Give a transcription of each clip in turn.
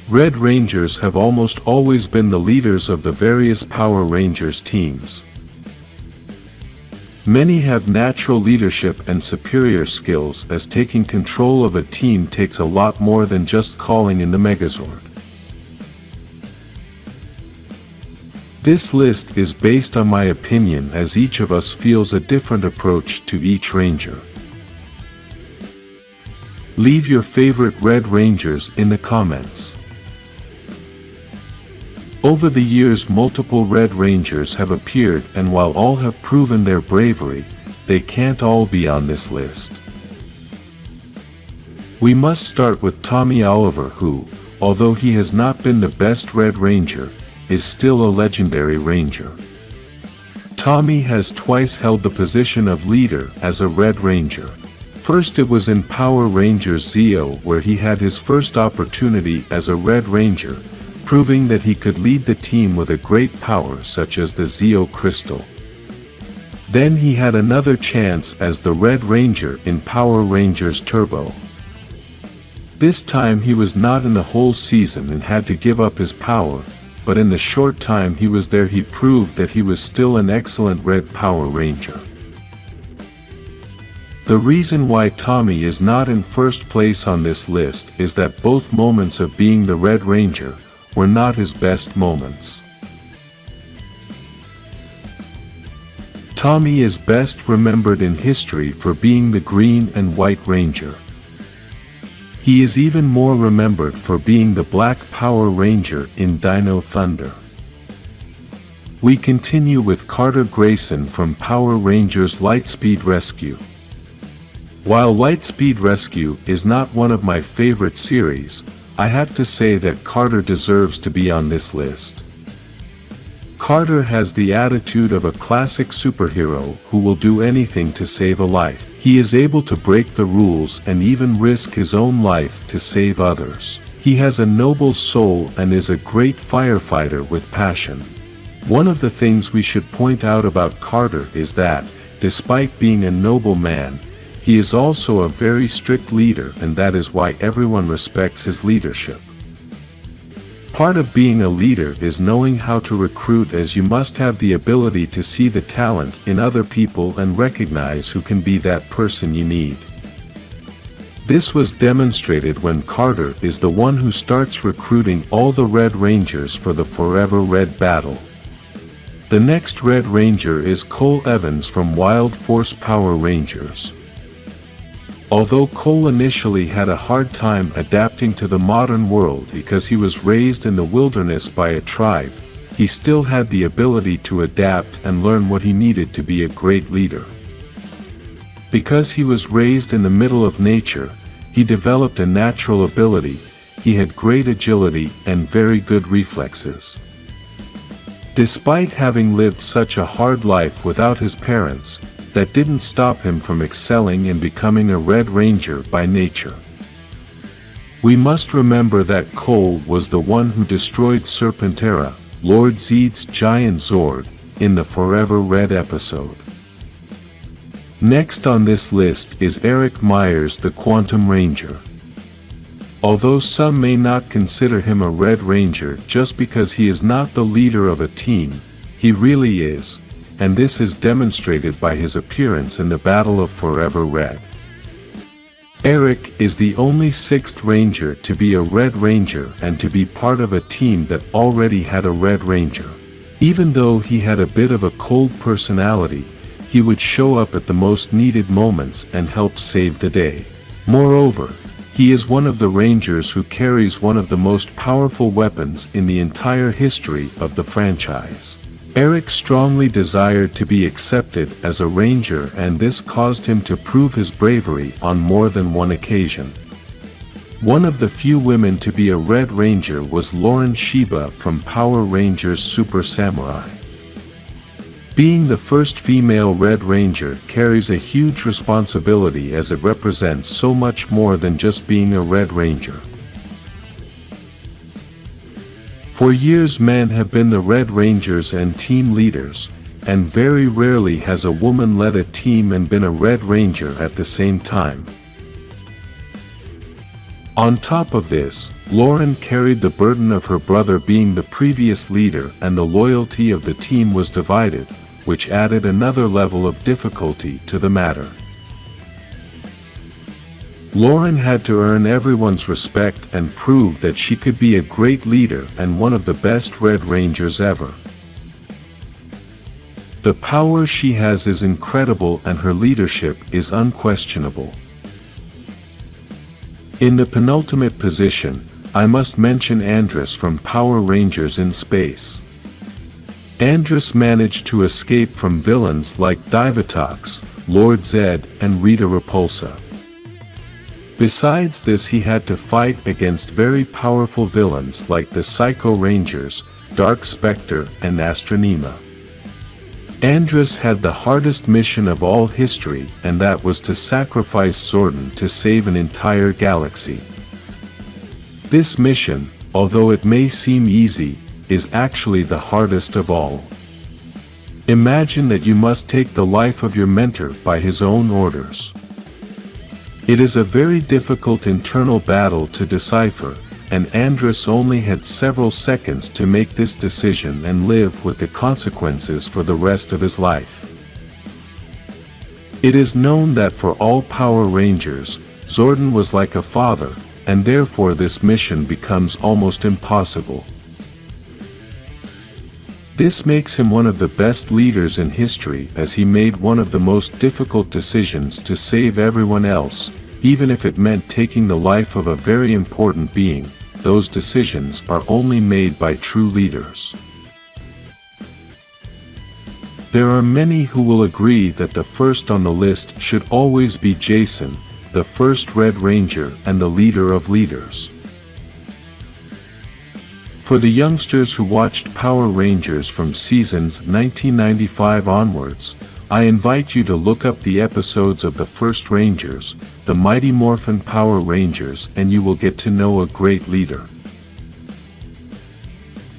Red Rangers have almost always been the leaders of the various Power Rangers teams. Many have natural leadership and superior skills, as taking control of a team takes a lot more than just calling in the Megazord. This list is based on my opinion, as each of us feels a different approach to each Ranger. Leave your favorite Red Rangers in the comments. Over the years, multiple Red Rangers have appeared, and while all have proven their bravery, they can't all be on this list. We must start with Tommy Oliver, who, although he has not been the best Red Ranger, is still a legendary Ranger. Tommy has twice held the position of leader as a Red Ranger. First, it was in Power Rangers Zeo, where he had his first opportunity as a Red Ranger, proving that he could lead the team with a great power such as the Zeo Crystal. Then he had another chance as the Red Ranger in Power Rangers Turbo. This time he was not in the whole season and had to give up his power, but in the short time he was there, he proved that he was still an excellent Red Power Ranger. The reason why Tommy is not in first place on this list is that both moments of being the Red Ranger were not his best moments. Tommy is best remembered in history for being the Green and White Ranger. He is even more remembered for being the Black Power Ranger in Dino Thunder. We continue with Carter Grayson from Power Rangers Lightspeed Rescue. While Lightspeed Rescue is not one of my favorite series, I have to say that Carter deserves to be on this list. Carter has the attitude of a classic superhero who will do anything to save a life. He is able to break the rules and even risk his own life to save others. He has a noble soul and is a great firefighter with passion. One of the things we should point out about Carter is that, despite being a noble man, he is also a very strict leader, and that is why everyone respects his leadership. Part of being a leader is knowing how to recruit, as you must have the ability to see the talent in other people and recognize who can be that person you need. This was demonstrated when Carter is the one who starts recruiting all the Red Rangers for the Forever Red battle. The next Red Ranger is Cole Evans from Wild Force Power Rangers. Although Cole initially had a hard time adapting to the modern world because he was raised in the wilderness by a tribe, he still had the ability to adapt and learn what he needed to be a great leader. Because he was raised in the middle of nature, he developed a natural ability. He had great agility and very good reflexes. Despite having lived such a hard life without his parents, that didn't stop him from excelling and becoming a Red Ranger by nature. We must remember that Cole was the one who destroyed Serpentera, Lord Zeed's giant Zord, in the Forever Red episode. Next on this list is Eric Myers, the Quantum Ranger. Although some may not consider him a Red Ranger just because he is not the leader of a team, he really is, and this is demonstrated by his appearance in the Battle of Forever Red. Eric is the only sixth Ranger to be a Red Ranger and to be part of a team that already had a Red Ranger. Even though he had a bit of a cold personality, he would show up at the most needed moments and help save the day. Moreover, he is one of the Rangers who carries one of the most powerful weapons in the entire history of the franchise. Eric strongly desired to be accepted as a Ranger, and this caused him to prove his bravery on more than one occasion. One of the few women to be a Red Ranger was Lauren Sheba from Power Rangers Super Samurai. Being the first female Red Ranger carries a huge responsibility, as it represents so much more than just being a Red Ranger. For years men have been the Red Rangers and team leaders, and very rarely has a woman led a team and been a Red Ranger at the same time. On top of this, Lauren carried the burden of her brother being the previous leader, and the loyalty of the team was divided, which added another level of difficulty to the matter. Lauren had to earn everyone's respect and prove that she could be a great leader and one of the best Red Rangers ever. The power she has is incredible and her leadership is unquestionable. In the penultimate position, I must mention Andress from Power Rangers in Space. Andress managed to escape from villains like Divatox, Lord Zed, and Rita Repulsa. Besides this, he had to fight against very powerful villains like the Psycho Rangers, Dark Spectre, and Astronema. Andress had the hardest mission of all history, and that was to sacrifice Zordon to save an entire galaxy. This mission, although it may seem easy, is actually the hardest of all. Imagine that you must take the life of your mentor by his own orders. It is a very difficult internal battle to decipher, and Andress only had several seconds to make this decision and live with the consequences for the rest of his life. It is known that for all Power Rangers, Zordon was like a father, and therefore this mission becomes almost impossible. This makes him one of the best leaders in history, as he made one of the most difficult decisions to save everyone else, even if it meant taking the life of a very important being. Those decisions are only made by true leaders. There are many who will agree that the first on the list should always be Jason, the first Red Ranger and the leader of leaders. For the youngsters who watched Power Rangers from seasons 1995 onwards, I invite you to look up the episodes of the first Rangers, the Mighty Morphin Power Rangers, and you will get to know a great leader.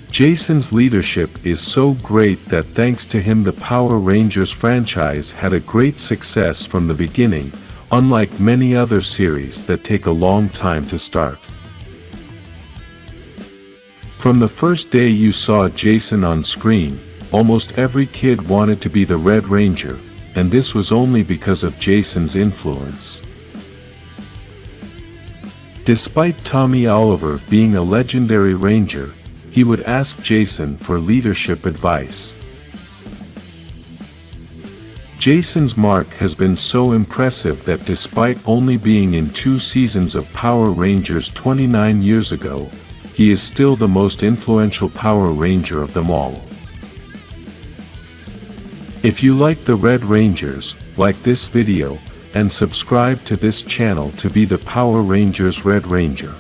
Jason's leadership is so great that thanks to him the Power Rangers franchise had a great success from the beginning, unlike many other series that take a long time to start. From the first day you saw Jason on screen, almost every kid wanted to be the Red Ranger, and this was only because of Jason's influence. Despite Tommy Oliver being a legendary Ranger, he would ask Jason for leadership advice. Jason's mark has been so impressive that despite only being in 2 seasons of Power Rangers 29 years ago, he is still the most influential Power Ranger of them all. If you like the Red Rangers, like this video, and subscribe to this channel to be the Power Rangers Red Ranger.